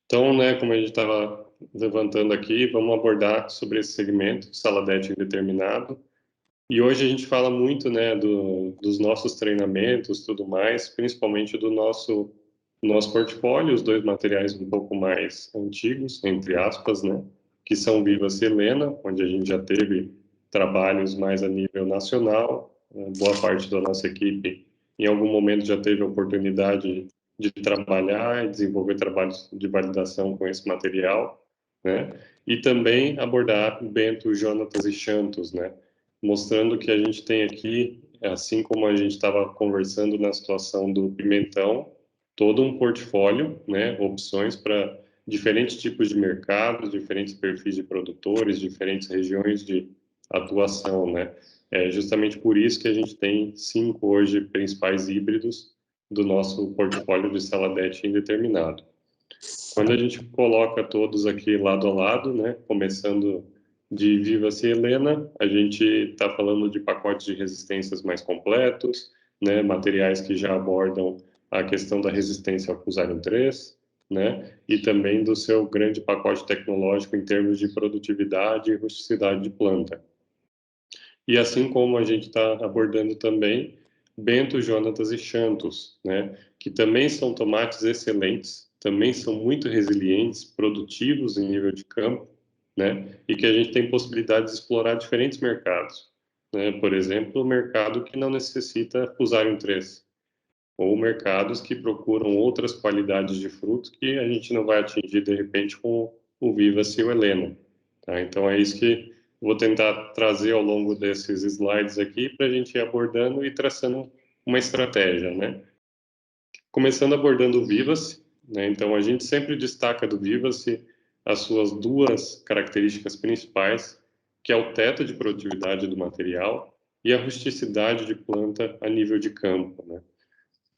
Então, né, como a gente estava levantando aqui, vamos abordar sobre esse segmento, saladete indeterminado. E hoje a gente fala muito, né, dos nossos treinamentos, tudo mais, principalmente do nosso portfólio, os dois materiais um pouco mais antigos, entre aspas, né, que são Vivas e Helena, onde a gente já teve trabalhos mais a nível nacional. Boa parte da nossa equipe, em algum momento, já teve a oportunidade de trabalhar e desenvolver trabalhos de validação com esse material, né? E também abordar Bento, Jonatas e Xantos, né? Mostrando que a gente tem aqui, assim como a gente estava conversando na situação do pimentão, todo um portfólio, né? Opções para diferentes tipos de mercados, diferentes perfis de produtores, diferentes regiões de atuação, né? É justamente por isso que a gente tem 5 hoje principais híbridos do nosso portfólio de saladete indeterminado. Quando a gente coloca todos aqui lado a lado, né, começando de Viva-se Helena, a gente está falando de pacotes de resistências mais completos, né, materiais que já abordam a questão da resistência ao Fusarium 3, né, e também do seu grande pacote tecnológico em termos de produtividade e rusticidade de planta. E assim como a gente está abordando também Bento, Jonatas e Xantos, né, que também são tomates excelentes, também são muito resilientes, produtivos em nível de campo, né, e que a gente tem possibilidade de explorar diferentes mercados, né, por exemplo, o mercado que não necessita Fusarium 3, ou mercados que procuram outras qualidades de fruto que a gente não vai atingir de repente com o Viva-se ou Helena, tá? Então é isso que vou tentar trazer ao longo desses slides aqui para a gente ir abordando e traçando uma estratégia, né? Começando abordando o Viva-se, né? Então a gente sempre destaca do Viva-se as suas duas características principais, que é o teto de produtividade do material e a rusticidade de planta a nível de campo, né?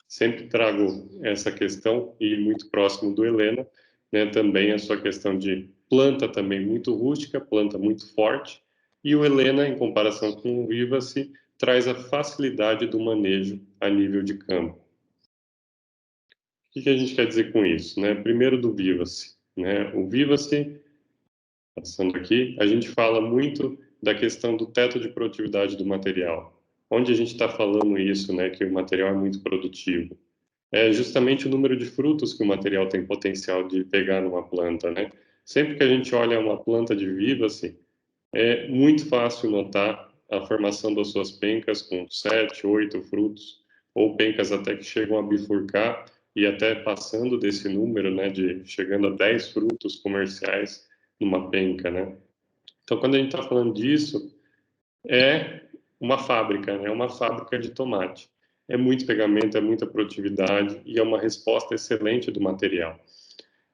Sempre trago essa questão e muito próximo do Helena, né, também a sua questão de planta também muito rústica, planta muito forte, e o Helena, em comparação com o Viva-se, traz a facilidade do manejo a nível de campo. O que a gente quer dizer com isso, né? Primeiro do Viva-se, né? O Viva-se, passando aqui, a gente fala muito da questão do teto de produtividade do material. Onde a gente está falando isso, né? Que o material é muito produtivo, é justamente o número de frutos que o material tem potencial de pegar numa planta, né? Sempre que a gente olha uma planta de viva-se, é muito fácil notar a formação das suas pencas com 7, 8 frutos, ou pencas até que chegam a bifurcar e até passando desse número, né, de chegando a 10 frutos comerciais numa penca, né? Então, quando a gente está falando disso, é uma fábrica, né? É uma fábrica de tomate. É muito pegamento, é muita produtividade e é uma resposta excelente do material.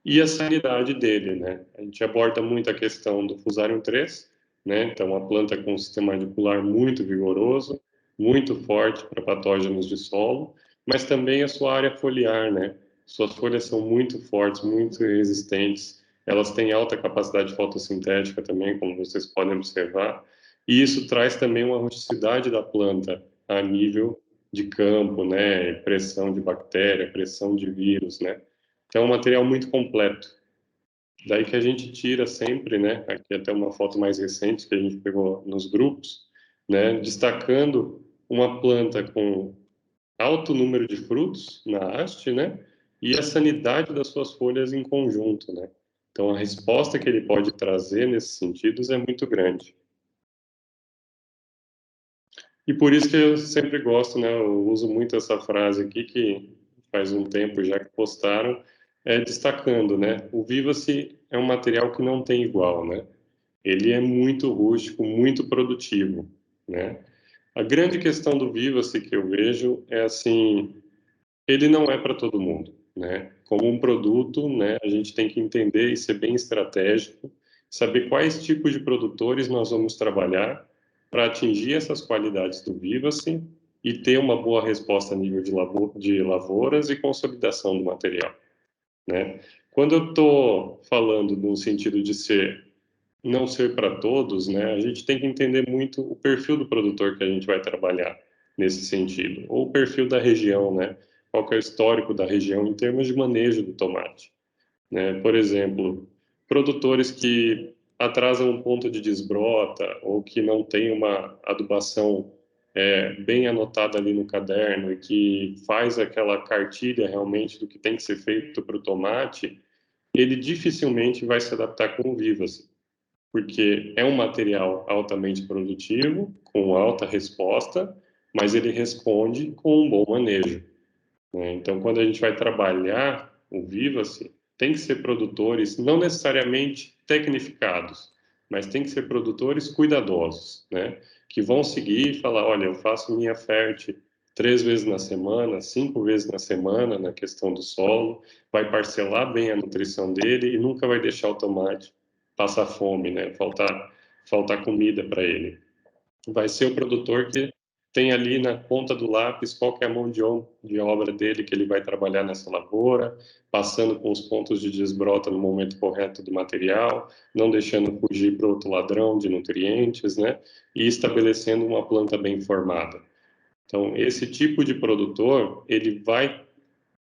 E a sanidade dele, né? A gente aborda muito a questão do Fusarium 3, né? Então, a planta com um sistema radicular muito vigoroso, muito forte para patógenos de solo, mas também a sua área foliar, né? Suas folhas são muito fortes, muito resistentes, elas têm alta capacidade fotossintética também, como vocês podem observar, e isso traz também uma rusticidade da planta a nível de campo, né? Pressão de bactéria, pressão de vírus, né? Então, é um material muito completo. Daí que a gente tira sempre, né? Aqui até uma foto mais recente que a gente pegou nos grupos, né? Destacando uma planta com alto número de frutos na haste, né? E a sanidade das suas folhas em conjunto, né? Então, a resposta que ele pode trazer nesses sentidos é muito grande. E por isso que eu sempre gosto, né? Eu uso muito essa frase aqui que faz um tempo já que postaram, destacando, né? O Viva-se é um material que não tem igual, né? Ele é muito rústico, muito produtivo, né? A grande questão do Viva-se que eu vejo é assim, ele não é para todo mundo, né? Como um produto, né? A gente tem que entender e ser bem estratégico, saber quais tipos de produtores nós vamos trabalhar para atingir essas qualidades do Viva-se e ter uma boa resposta a nível de lavouras e consolidação do material, né? Quando eu estou falando no sentido de ser não ser para todos, né? A gente tem que entender muito o perfil do produtor que a gente vai trabalhar nesse sentido, ou o perfil da região, né? Qual que é o histórico da região em termos de manejo do tomate, né? Por exemplo, produtores que atrasam um ponto de desbrota ou que não têm uma adubação bem anotada ali no caderno e que faz aquela cartilha realmente do que tem que ser feito para o tomate, ele dificilmente vai se adaptar com o Vivas, porque é um material altamente produtivo, com alta resposta, mas ele responde com um bom manejo, né? Então, quando a gente vai trabalhar o Vivace, tem que ser produtores não necessariamente tecnificados, mas tem que ser produtores cuidadosos, né? Que vão seguir e falar, olha, eu faço minha fert 3 vezes na semana, 5 vezes na semana na questão do solo, vai parcelar bem a nutrição dele e nunca vai deixar o tomate passar fome, né? Faltar comida para ele. Vai ser o produtor que tem ali na ponta do lápis qual que é a mão de obra dele que ele vai trabalhar nessa lavoura, passando com os pontos de desbrota no momento correto do material, não deixando fugir para outro ladrão de nutrientes, né? E estabelecendo uma planta bem formada. Então, esse tipo de produtor, ele vai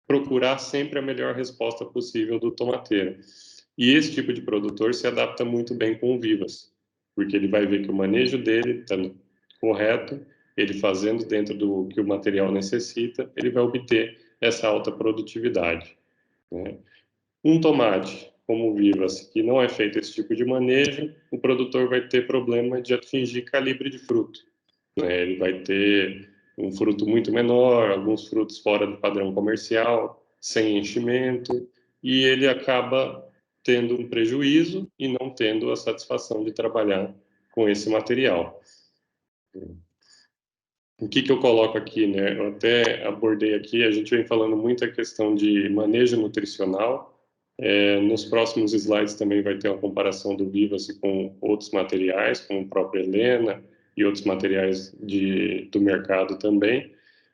procurar sempre a melhor resposta possível do tomateiro. E esse tipo de produtor se adapta muito bem com o Vivas, porque ele vai ver que o manejo dele está correto, ele fazendo dentro do que o material necessita, ele vai obter essa alta produtividade, né? Um tomate, como o Vivas, que não é feito esse tipo de manejo, o produtor vai ter problema de atingir calibre de fruto, né? Ele vai ter um fruto muito menor, alguns frutos fora do padrão comercial, sem enchimento, e ele acaba tendo um prejuízo e não tendo a satisfação de trabalhar com esse material. O que eu coloco aqui, né? Eu até abordei aqui, a gente vem falando muito a questão de manejo nutricional. Nos próximos slides também vai ter uma comparação do Vivace com outros materiais, como o próprio Helena e outros materiais do mercado também.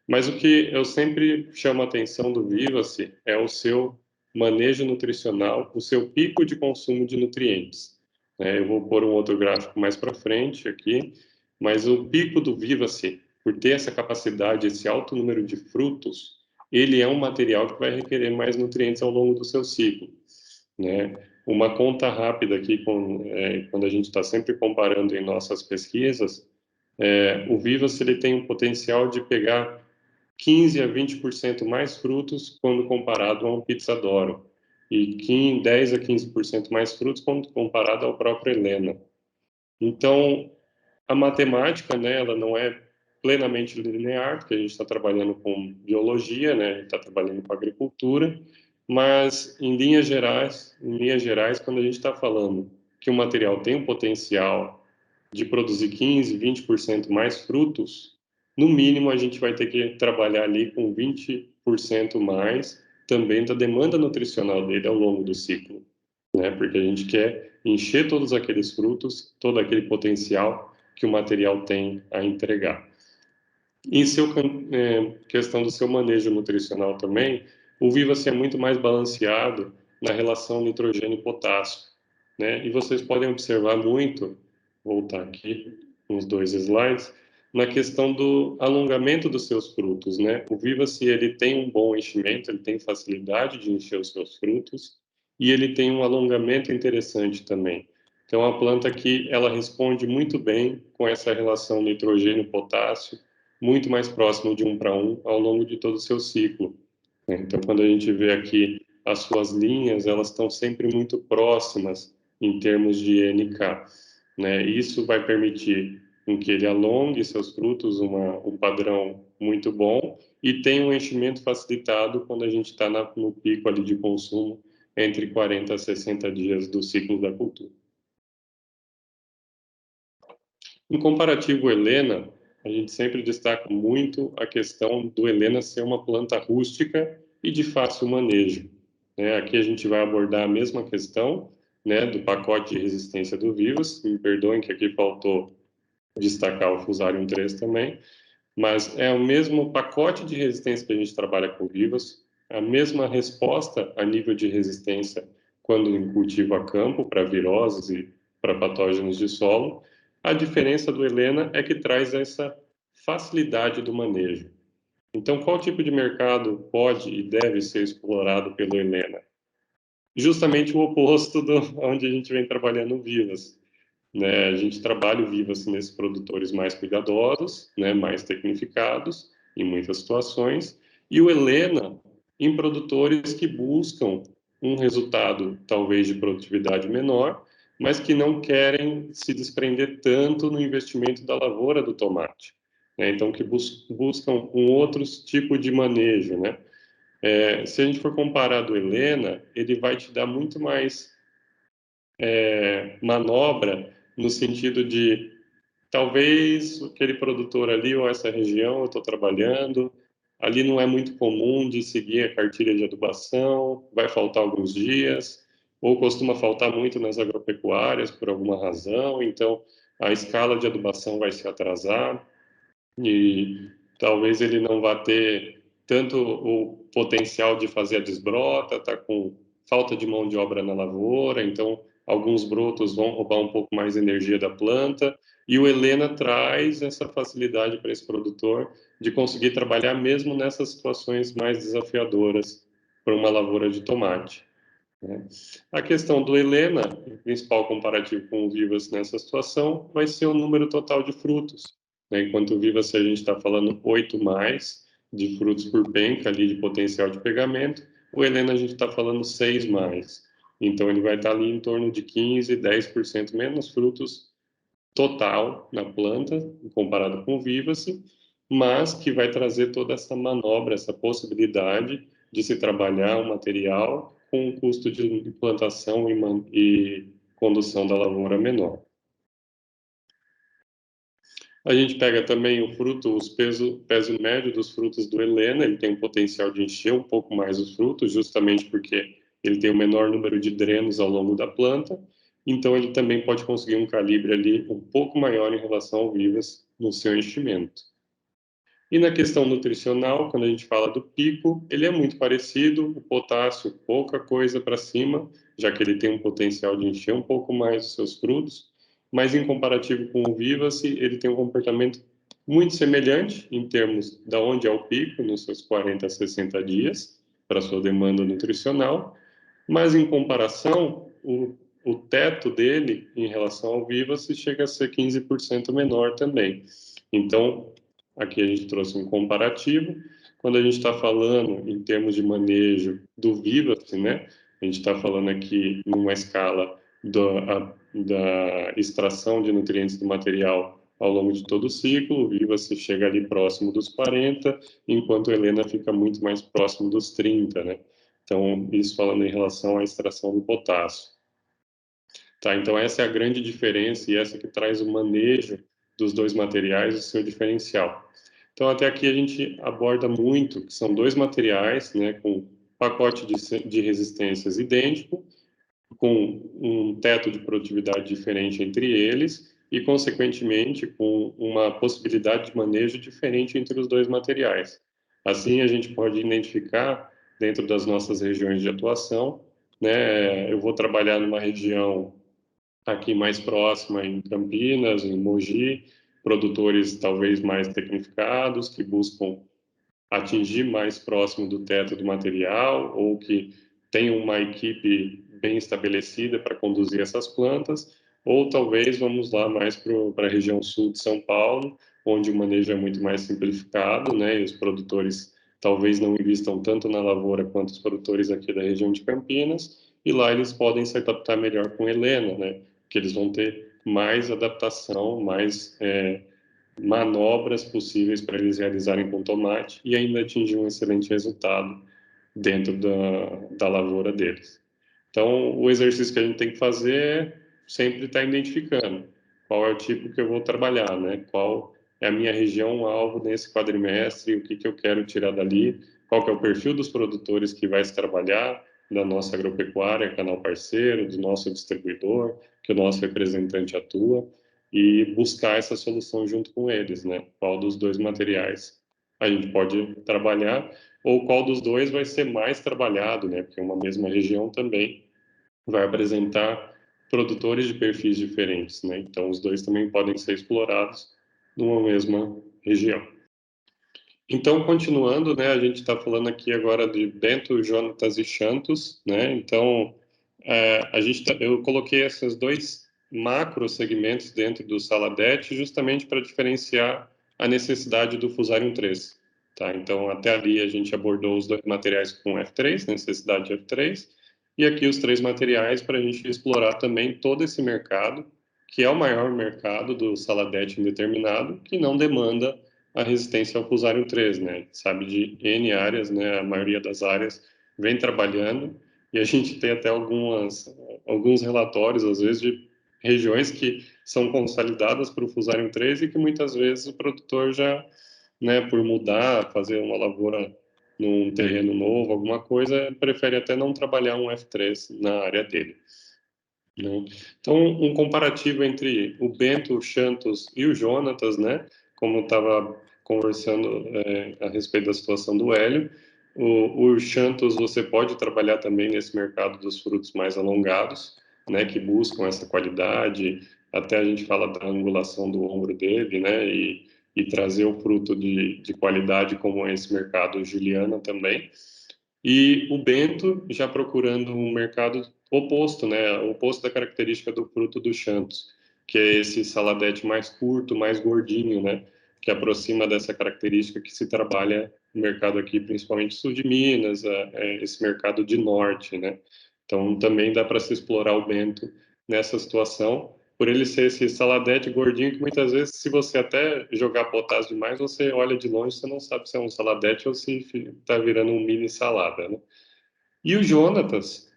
Mas o que eu sempre chamo a atenção do Vivace é o seu manejo nutricional, o seu pico de consumo de nutrientes, né? Eu vou pôr um outro gráfico mais para frente aqui, mas o pico do Vivace, por ter essa capacidade, esse alto número de frutos, ele é um material que vai requerer mais nutrientes ao longo do seu ciclo, né? Uma conta rápida aqui, quando a gente está sempre comparando em nossas pesquisas, o Vivas ele tem um potencial de pegar 15 a 20% mais frutos quando comparado a um Pizzadoro, e 10 a 15% mais frutos quando comparado ao próprio Helena. Então, a matemática, né, ela não é plenamente linear, porque a gente está trabalhando com biologia, né, a gente está trabalhando com agricultura, mas em linhas gerais, quando a gente está falando que o material tem um potencial de produzir 15, 20% mais frutos, no mínimo a gente vai ter que trabalhar ali com 20% mais também da demanda nutricional dele ao longo do ciclo, né? Porque a gente quer encher todos aqueles frutos, todo aquele potencial que o material tem a entregar. Em questão do seu manejo nutricional também, o Vivace é muito mais balanceado na relação nitrogênio e potássio, né? E vocês podem observar muito, voltar aqui uns 2 slides, na questão do alongamento dos seus frutos, né? O Vivace, ele tem um bom enchimento, ele tem facilidade de encher os seus frutos e ele tem um alongamento interessante também. Então, é uma planta que ela responde muito bem com essa relação nitrogênio-potássio, muito mais próximo de 1 para 1 ao longo de todo o seu ciclo, né? Então, quando a gente vê aqui as suas linhas, elas estão sempre muito próximas em termos de NK, né? Isso vai permitir com que ele alongue seus frutos um padrão muito bom e tenha um enchimento facilitado quando a gente está no pico ali de consumo entre 40 a 60 dias do ciclo da cultura. Em comparativo Helena, a gente sempre destaca muito a questão do Helena ser uma planta rústica e de fácil manejo, né? Aqui a gente vai abordar a mesma questão, né, do pacote de resistência do Vivas. Me perdoem que aqui faltou destacar o Fusarium 3 também, mas é o mesmo pacote de resistência que a gente trabalha com Vivas, a mesma resposta a nível de resistência quando em cultivo a campo para viroses e para patógenos de solo. A diferença do Helena é que traz essa facilidade do manejo. Então, qual tipo de mercado pode e deve ser explorado pelo Helena? justamente o oposto do onde a gente vem trabalhando o Vivas, né? A gente trabalha o Vivas nesses produtores mais cuidadosos, né? Mais tecnificados em muitas situações, e o Helena em produtores que buscam um resultado talvez de produtividade menor, mas que não querem se desprender tanto no investimento da lavoura do tomate, né? Então que buscam um outro tipo de manejo, né? Se a gente for comparar do Helena, ele vai te dar muito mais manobra no sentido de talvez aquele produtor ali ou essa região eu estou trabalhando, ali não é muito comum de seguir a cartilha de adubação, vai faltar alguns dias, ou costuma faltar muito nas agropecuárias por alguma razão, então a escala de adubação vai se atrasar e talvez ele não vá ter tanto o potencial de fazer a desbrota, está com falta de mão de obra na lavoura, então alguns brotos vão roubar um pouco mais de energia da planta, e o Helena traz essa facilidade para esse produtor de conseguir trabalhar mesmo nessas situações mais desafiadoras para uma lavoura de tomate, né? A questão do Helena, o principal comparativo com o Vivas nessa situação, vai ser o número total de frutos, né? Enquanto o Vivas, a gente está falando 8 mais de frutos por penca ali de potencial de pegamento, o Helena a gente está falando 6 mais. Então ele vai estar ali em torno de 15, 10% menos frutos total na planta, comparado com o Vivace, mas que vai trazer toda essa manobra, essa possibilidade de se trabalhar o material com um custo de implantação e condução da lavoura menor. A gente pega também o fruto, peso médio dos frutos do Helena, ele tem um potencial de encher um pouco mais os frutos, justamente porque ele tem o menor número de drenos ao longo da planta, então ele também pode conseguir um calibre ali um pouco maior em relação ao Vivas no seu enchimento. E na questão nutricional, quando a gente fala do pico, ele é muito parecido, o potássio pouca coisa para cima, já que ele tem um potencial de encher um pouco mais os seus frutos, mas em comparativo com o Vivace, ele tem um comportamento muito semelhante em termos de onde é o pico, nos seus 40 a 60 dias, para sua demanda nutricional, mas em comparação, o teto dele em relação ao Vivace chega a ser 15% menor também. Então, aqui a gente trouxe um comparativo. Quando a gente está falando em termos de manejo do Vivace, né? A gente está falando aqui numa escala da extração de nutrientes do material ao longo de todo o ciclo. O Vivace chega ali próximo dos 40, enquanto a Helena fica muito mais próximo dos 30, né? Então, isso falando em relação à extração do potássio. Tá, então essa é a grande diferença e essa que traz o manejo dos dois materiais, o seu diferencial. Então, até aqui a gente aborda muito, que são dois materiais, né, com pacote de resistências idêntico, com um teto de produtividade diferente entre eles e, consequentemente, com uma possibilidade de manejo diferente entre os dois materiais. Assim, a gente pode identificar, dentro das nossas regiões de atuação, né, eu vou trabalhar numa região aqui mais próxima, em Campinas, em Mogi, produtores talvez mais tecnificados, que buscam atingir mais próximo do teto do material ou que tenham uma equipe bem estabelecida para conduzir essas plantas, ou talvez vamos lá mais para a região sul de São Paulo, onde o manejo é muito mais simplificado, né, e os produtores talvez não investam tanto na lavoura quanto os produtores aqui da região de Campinas, e lá eles podem se adaptar melhor com Helena, né, que eles vão ter mais adaptação, mais manobras possíveis para eles realizarem com tomate e ainda atingir um excelente resultado dentro da lavoura deles. Então, o exercício que a gente tem que fazer é sempre estar identificando qual é o tipo que eu vou trabalhar, né? Qual é a minha região alvo nesse quadrimestre, o que que eu quero tirar dali, qual que é o perfil dos produtores que vai se trabalhar da nossa agropecuária, canal parceiro, do nosso distribuidor, que o nosso representante atua, e buscar essa solução junto com eles, né? Qual dos dois materiais a gente pode trabalhar ou qual dos dois vai ser mais trabalhado, né? Porque uma mesma região também vai apresentar produtores de perfis diferentes, né? Então, os dois também podem ser explorados numa mesma região. Então, continuando, né? A gente está falando aqui agora de Bento, Jonatas e Santos, né? Então, eu coloquei esses dois macro segmentos dentro do Saladet justamente para diferenciar a necessidade do Fusarium 3. Tá? Então, até ali a gente abordou os dois materiais com F3, necessidade de F3, e aqui os três materiais para a gente explorar também todo esse mercado, que é o maior mercado do Saladet indeterminado, que não demanda a resistência ao Fusarium 3, né? Sabe de N áreas, né? A maioria das áreas vem trabalhando, e a gente tem até alguns relatórios, às vezes, de regiões que são consolidadas para o Fusarium 3 e que muitas vezes o produtor já, né, por mudar, fazer uma lavoura num terreno novo, alguma coisa, prefere até não trabalhar um F3 na área dele. Né? Então, um comparativo entre o Bento, o Xantos e o Jonatas, né? Como estava conversando a respeito da situação do Hélio, o Xantos você pode trabalhar também nesse mercado dos frutos mais alongados, né? Que buscam essa qualidade, até a gente fala da angulação do ombro dele, né? E trazer o fruto de qualidade como esse mercado Juliana também. E o Bento já procurando um mercado oposto, né? O oposto da característica do fruto do Chantos, que é esse saladete mais curto, mais gordinho, né? Que aproxima dessa característica que se trabalha no mercado aqui, principalmente sul de Minas, esse mercado de norte, né? Então também dá para se explorar o Bento nessa situação, por ele ser esse saladete gordinho que muitas vezes, se você até jogar potássio demais, você olha de longe, você não sabe se é um saladete ou se está virando um mini salada, né? E o Jonatas,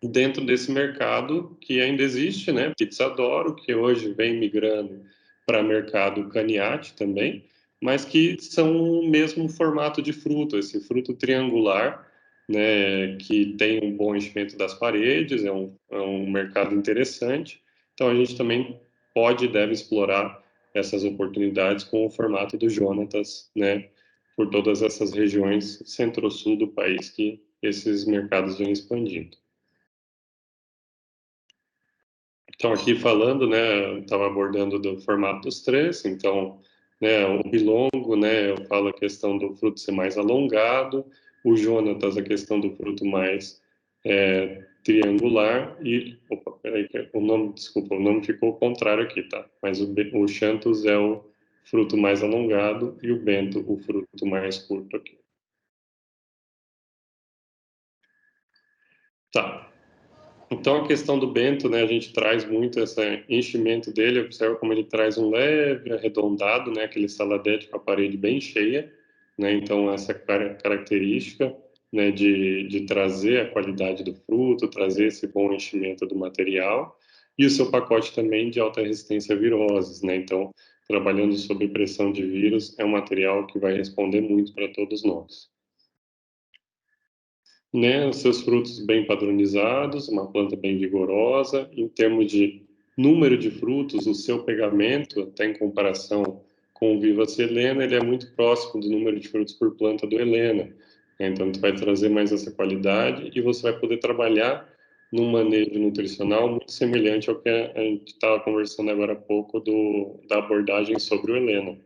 dentro desse mercado que ainda existe, né? Pizzadoro, que hoje vem migrando para mercado caniate também, mas que são o mesmo formato de fruto, esse fruto triangular, né? Que tem um bom enchimento das paredes, é um mercado interessante. Então a gente também pode e deve explorar essas oportunidades com o formato do Jonatas, né? Por todas essas regiões centro-sul do país que esses mercados vêm expandindo. Então, aqui falando, né, estava abordando do formato dos três, então, né, o bilongo, né, eu falo a questão do fruto ser mais alongado, o Jonatas, a questão do fruto mais triangular, e, opa, peraí, o nome, desculpa, o nome ficou ao contrário aqui, tá? Mas o Xanthus é o fruto mais alongado e o Bento o fruto mais curto aqui. Tá. Então, a questão do Bento, né, a gente traz muito esse enchimento dele, observa como ele traz um leve arredondado, né, aquele saladete com a parede bem cheia, né, então essa característica, né, de trazer a qualidade do fruto, trazer esse bom enchimento do material, e o seu pacote também de alta resistência a viroses, né, então, trabalhando sob pressão de vírus, é um material que vai responder muito para todos nós. Né, os seus frutos bem padronizados, uma planta bem vigorosa. Em termos de número de frutos, o seu pegamento, até em comparação com o Viva Helena, ele é muito próximo do número de frutos por planta do Helena. Então, tu vai trazer mais essa qualidade e você vai poder trabalhar num manejo nutricional muito semelhante ao que a gente estava conversando agora há pouco da abordagem sobre o Helena.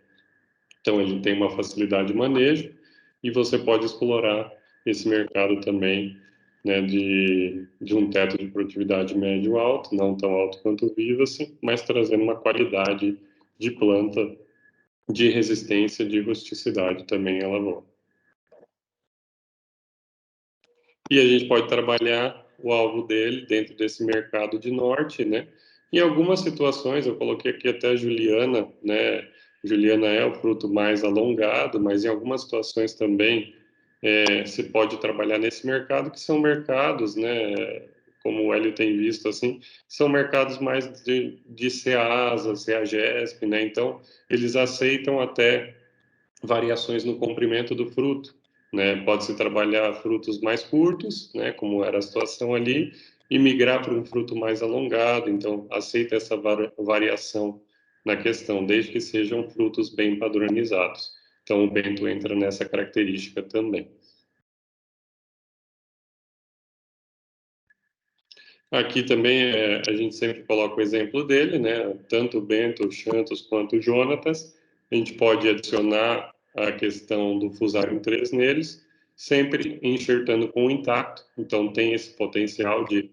Então, ele tem uma facilidade de manejo e você pode explorar esse mercado também, né, de um teto de produtividade médio-alto, não tão alto quanto o Vivace, mas trazendo uma qualidade de planta, de resistência, de rusticidade também à lavoura. E a gente pode trabalhar o alvo dele dentro desse mercado de norte, né? Em algumas situações, eu coloquei aqui até a Juliana, né? Juliana é o fruto mais alongado, mas em algumas situações também se pode trabalhar nesse mercado, que são mercados, né? Como o Hélio tem visto, assim, são mercados mais de Ceasa, Ceagesp, né? Então, eles aceitam até variações no comprimento do fruto, né? Pode-se trabalhar frutos mais curtos, né? Como era a situação ali, e migrar para um fruto mais alongado. Então, aceita essa variação na questão, desde que sejam frutos bem padronizados. Então, o Bento entra nessa característica também. Aqui também a gente sempre coloca o exemplo dele, né? Tanto o Bento, o Xantos quanto o Jonatas. A gente pode adicionar a questão do Fusarium 3 neles, sempre enxertando com o intacto. Então tem esse potencial de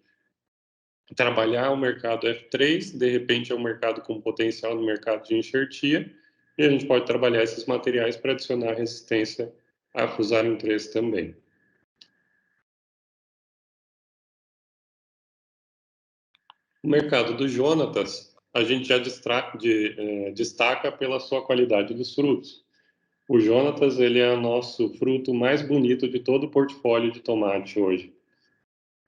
trabalhar o mercado F3, de repente é um mercado com potencial no mercado de enxertia, e a gente pode trabalhar esses materiais para adicionar resistência a Fusarium 3 também. O mercado do Jonatas, a gente já destaca pela sua qualidade dos frutos. O Jonatas, ele é o nosso fruto mais bonito de todo o portfólio de tomate hoje.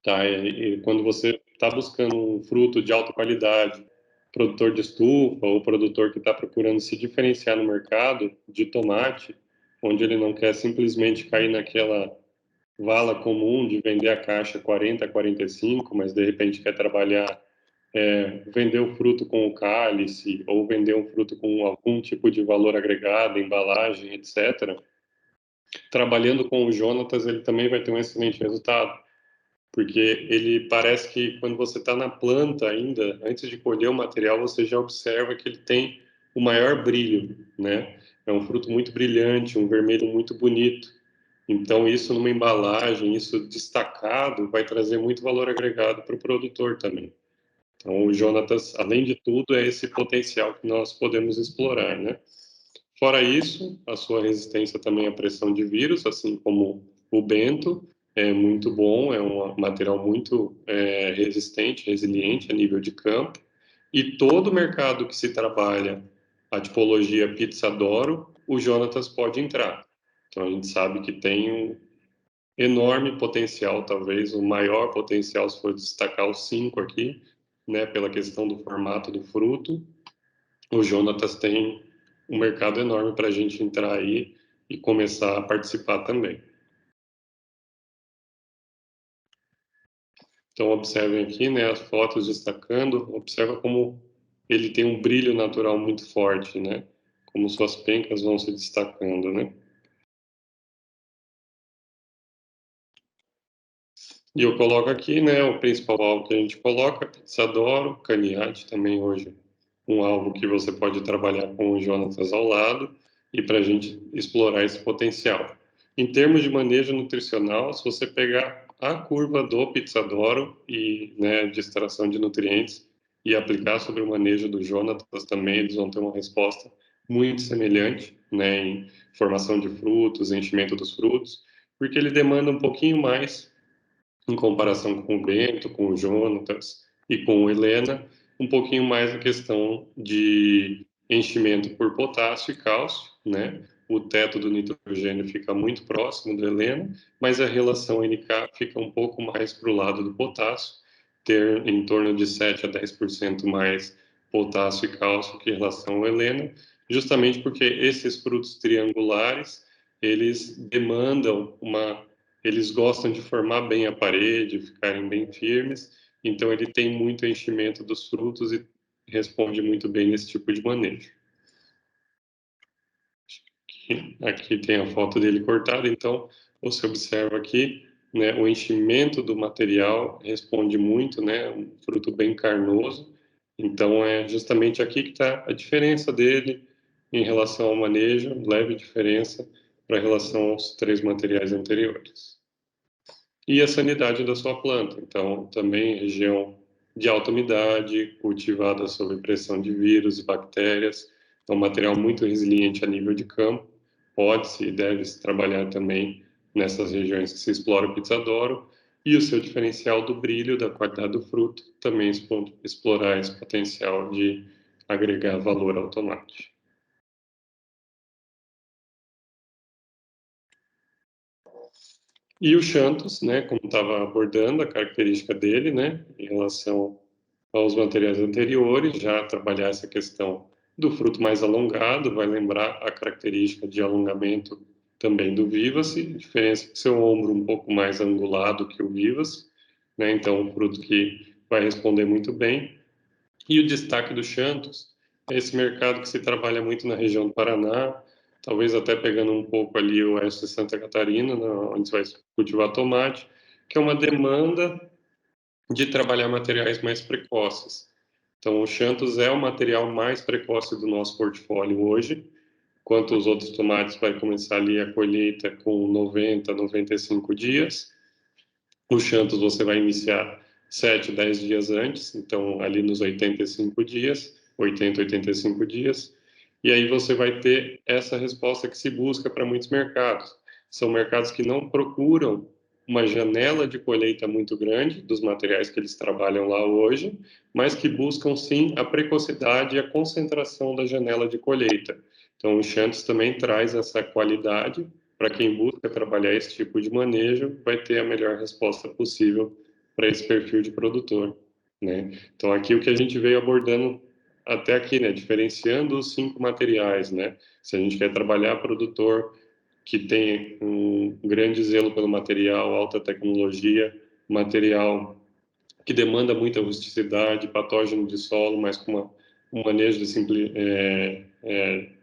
Tá? E quando você está buscando um fruto de alta qualidade, produtor de estufa ou produtor que está procurando se diferenciar no mercado de tomate, onde ele não quer simplesmente cair naquela vala comum de vender a caixa 40, 45, mas de repente quer trabalhar, vender o fruto com o cálice ou vender um fruto com algum tipo de valor agregado, embalagem, etc. Trabalhando com o Jonatas, ele também vai ter um excelente resultado, porque ele parece que quando você está na planta ainda, antes de colher o material, você já observa que ele tem o maior brilho, né? É um fruto muito brilhante, um vermelho muito bonito. Então, isso numa embalagem, isso destacado, vai trazer muito valor agregado para o produtor também. Então, o Jonatas, além de tudo, é esse potencial que nós podemos explorar, né? Fora isso, a sua resistência também à pressão de vírus, assim como o Bento, é muito bom, é um material muito resistente, resiliente a nível de campo. E todo mercado que se trabalha a tipologia Pizza Doro, o Jonatas pode entrar. Então a gente sabe que tem um enorme potencial, talvez o maior potencial, se for destacar os cinco aqui, né, pela questão do formato do fruto, o Jonatas tem um mercado enorme para a gente entrar aí e começar a participar também. Então, observem aqui, né, as fotos destacando, observa como ele tem um brilho natural muito forte, né, como suas pencas vão se destacando, né. E eu coloco aqui, né, o principal alvo que a gente coloca, Pizzadoro, Caniate também hoje, um alvo que você pode trabalhar com o Jonatas ao lado e para a gente explorar esse potencial. Em termos de manejo nutricional, se você pegar a curva do Pizzadoro e, né, de extração de nutrientes e aplicar sobre o manejo do Jonatas também, eles vão ter uma resposta muito semelhante, né, em formação de frutos, enchimento dos frutos, porque ele demanda um pouquinho mais em comparação com o Bento, com o Jonatas e com o Helena, um pouquinho mais a questão de enchimento por potássio e cálcio, né? O teto do nitrogênio fica muito próximo do Helena, mas a relação NK fica um pouco mais para o lado do potássio, ter em torno de 7 a 10% mais potássio e cálcio que em relação ao Helena, justamente porque esses frutos triangulares, eles demandam eles gostam de formar bem a parede, ficarem bem firmes, então ele tem muito enchimento dos frutos e responde muito bem nesse tipo de manejo. Aqui tem a foto dele cortada, então você observa aqui, né, o enchimento do material responde muito, né, um fruto bem carnoso, então é justamente aqui que está a diferença dele em relação ao manejo, leve diferença para relação aos três materiais anteriores. E a sanidade da sua planta. Então, também região de alta umidade, cultivada sob pressão de vírus e bactérias, é um material muito resiliente a nível de campo. Pode-se e deve-se trabalhar também nessas regiões que se explora o Pizzadoro. E o seu diferencial do brilho, da qualidade do fruto, também explorar esse potencial de agregar valor ao tomate. E o Xanthus, né, como estava abordando a característica dele, né, em relação aos materiais anteriores, já trabalhar essa questão do fruto mais alongado, vai lembrar a característica de alongamento também do Vivace, diferença que seu ombro um pouco mais angulado que o Vivace, né, então um fruto que vai responder muito bem. E o destaque do Xanthus é esse mercado que se trabalha muito na região do Paraná, talvez até pegando um pouco ali o oeste de Santa Catarina, onde você vai cultivar tomate, que é uma demanda de trabalhar materiais mais precoces. Então, o Xanthus é o material mais precoce do nosso portfólio hoje, enquanto os outros tomates vai começar ali a colheita com 90, 95 dias. O Xanthus você vai iniciar 7, 10 dias antes, então ali nos 85 dias, 80, 85 dias, e aí você vai ter essa resposta que se busca para muitos mercados. São mercados que não procuram uma janela de colheita muito grande dos materiais que eles trabalham lá hoje, mas que buscam sim a precocidade e a concentração da janela de colheita. Então o Chantes também traz essa qualidade para quem busca trabalhar esse tipo de manejo, vai ter a melhor resposta possível para esse perfil de produtor, né? Então aqui o que a gente veio abordando até aqui, né, diferenciando os 5 materiais, né? Se a gente quer trabalhar produtor que tem um grande zelo pelo material, alta tecnologia, material que demanda muita rusticidade, patógeno de solo, mas com um manejo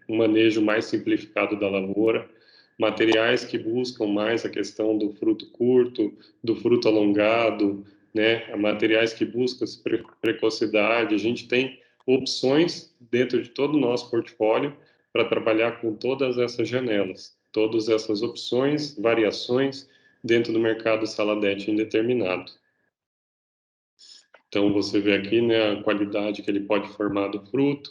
um manejo mais simplificado da lavoura, materiais que buscam mais a questão do fruto curto, do fruto alongado, né? Materiais que buscam precocidade. A gente tem opções dentro de todo o nosso portfólio para trabalhar com todas essas janelas, todas essas opções, variações dentro do mercado saladete indeterminado. Então, você vê aqui, né, a qualidade que ele pode formar do fruto.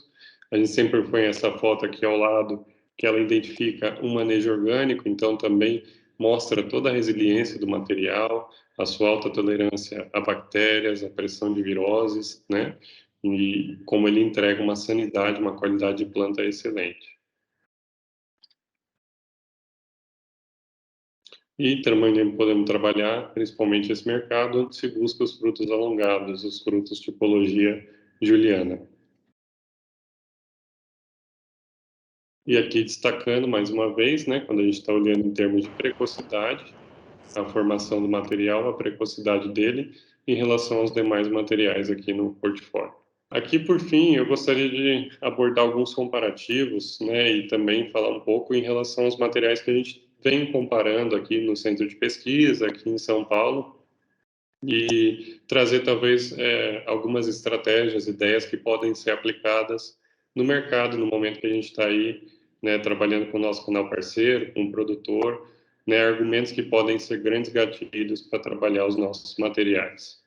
A gente sempre põe essa foto aqui ao lado, que ela identifica um manejo orgânico, então também mostra toda a resiliência do material, a sua alta tolerância a bactérias, a pressão de viroses, né? E como ele entrega uma sanidade, uma qualidade de planta excelente. E também podemos trabalhar, principalmente esse mercado, onde se busca os frutos alongados, os frutos tipologia juliana. E aqui destacando mais uma vez, né, quando a gente está olhando em termos de precocidade, a formação do material, a precocidade dele em relação aos demais materiais aqui no portfólio. Aqui, por fim, eu gostaria de abordar alguns comparativos, né, e também falar um pouco em relação aos materiais que a gente vem comparando aqui no centro de pesquisa, aqui em São Paulo, e trazer talvez algumas estratégias, ideias que podem ser aplicadas no mercado no momento que a gente está aí, né, trabalhando com o nosso canal parceiro, com o produtor, né, argumentos que podem ser grandes gatilhos para trabalhar os nossos materiais.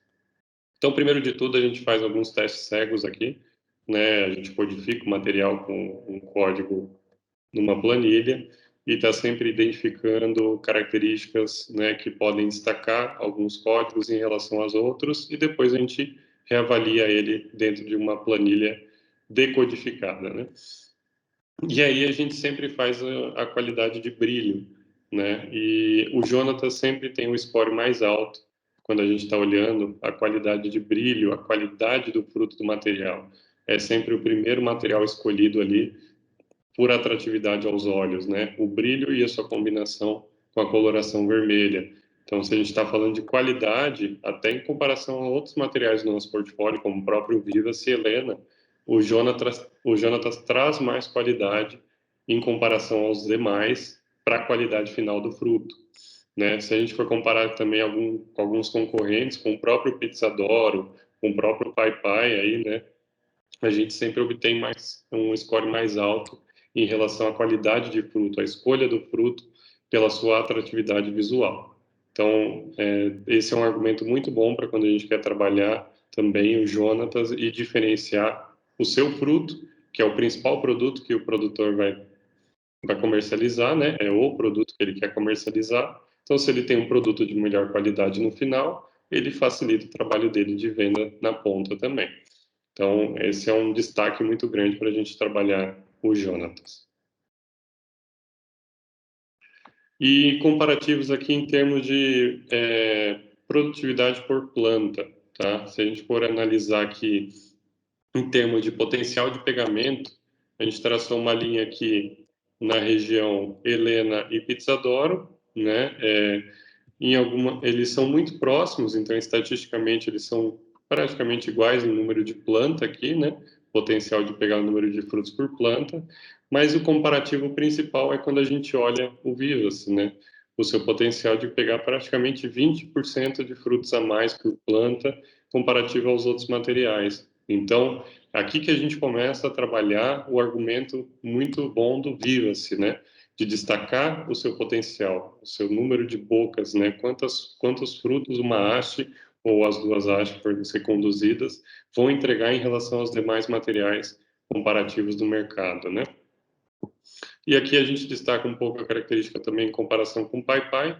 Então, primeiro de tudo, a gente faz alguns testes cegos aqui, né, a gente codifica o material com um código numa planilha e está sempre identificando características, né, que podem destacar alguns códigos em relação aos outros e depois a gente reavalia ele dentro de uma planilha decodificada, né? E aí a gente sempre faz a qualidade de brilho, né? E o Jonathan sempre tem um score mais alto quando a gente está olhando a qualidade de brilho, a qualidade do fruto do material. É sempre o primeiro material escolhido ali por atratividade aos olhos, né? O brilho e a sua combinação com a coloração vermelha. Então, se a gente está falando de qualidade, até em comparação a outros materiais do nosso portfólio, como o próprio Viva-se Helena, o Jonatas traz mais qualidade em comparação aos demais para a qualidade final do fruto. Né? Se a gente for comparar também com alguns concorrentes, com o próprio Pizzadoro, com o próprio Pai Pai aí, né? A gente sempre obtém um score mais alto em relação à qualidade de fruto, a escolha do fruto pela sua atratividade visual. Então, esse é um argumento muito bom para quando a gente quer trabalhar também o Jonatas e diferenciar o seu fruto, que é o principal produto que o produtor vai comercializar, né? É o produto que ele quer comercializar. Então, se ele tem um produto de melhor qualidade no final, ele facilita o trabalho dele de venda na ponta também. Então, esse é um destaque muito grande para a gente trabalhar o Jonatas. E comparativos aqui em termos de produtividade por planta, tá? Se a gente for analisar aqui em termos de potencial de pegamento, a gente traçou uma linha aqui na região Helena e Pizzadoro, né? Eles são muito próximos, então estatisticamente eles são praticamente iguais em número de planta aqui, né? Potencial de pegar o número de frutos por planta, mas o comparativo principal é quando a gente olha o Vivas, né? O seu potencial de pegar praticamente 20% de frutos a mais por planta comparativo aos outros materiais. Então, aqui que a gente começa a trabalhar o argumento muito bom do Vivace, né? De destacar o seu potencial, o seu número de bocas, né? Quantos frutos uma haste ou as duas hastes por ser conduzidas, vão entregar em relação aos demais materiais comparativos do mercado, né? E aqui a gente destaca um pouco a característica também em comparação com o PyPy,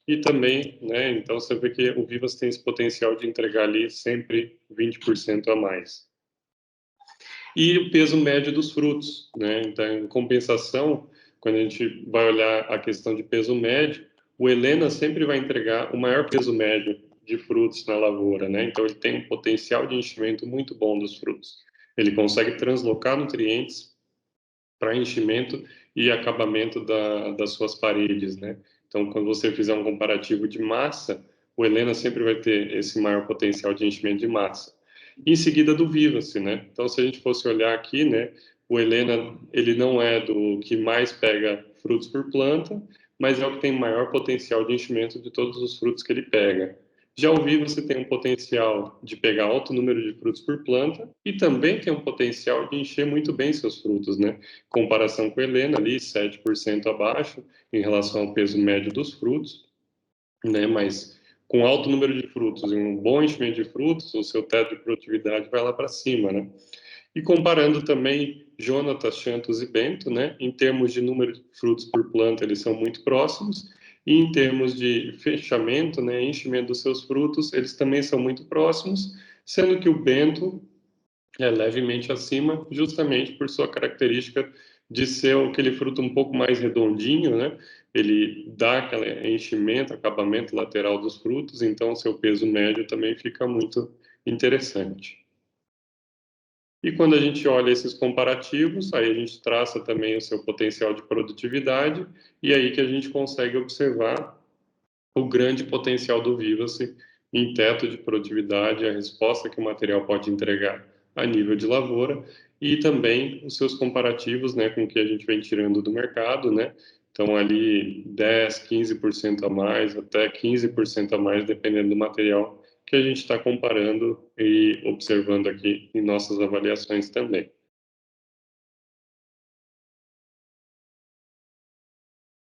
e também, né, então você vê que o Vivas tem esse potencial de entregar ali sempre 20% a mais. E o peso médio dos frutos, né? Então, em compensação, quando a gente vai olhar a questão de peso médio, o Helena sempre vai entregar o maior peso médio de frutos na lavoura, né? Então, ele tem um potencial de enchimento muito bom dos frutos. Ele consegue translocar nutrientes para enchimento e acabamento das suas paredes, né? Então, quando você fizer um comparativo de massa, o Helena sempre vai ter esse maior potencial de enchimento de massa. Em seguida do Vivace, né? Então, se a gente fosse olhar aqui, né, o Helena, ele não é do que mais pega frutos por planta, mas é o que tem maior potencial de enchimento de todos os frutos que ele pega. Já o Vivace tem um potencial de pegar alto número de frutos por planta e também tem um potencial de encher muito bem seus frutos, né? Comparação com a Helena ali, 7% abaixo em relação ao peso médio dos frutos, né? Mas com alto número de frutos e um bom enchimento de frutos, o seu teto de produtividade vai lá para cima, né? E comparando também Jonatas, Xantos e Bento, né? Em termos de número de frutos por planta, eles são muito próximos. E em termos de fechamento, né, enchimento dos seus frutos, eles também são muito próximos, sendo que o Bento é levemente acima, justamente por sua característica de ser aquele fruto um pouco mais redondinho, né? Ele dá aquele enchimento, acabamento lateral dos frutos, então o seu peso médio também fica muito interessante. E quando a gente olha esses comparativos, aí a gente traça também o seu potencial de produtividade, e aí que a gente consegue observar o grande potencial do Vivace em teto de produtividade, a resposta que o material pode entregar a nível de lavoura, e também os seus comparativos, né, com o que a gente vem tirando do mercado, né? Então, ali 10, 15% a mais, até 15% a mais, dependendo do material que a gente está comparando e observando aqui em nossas avaliações também.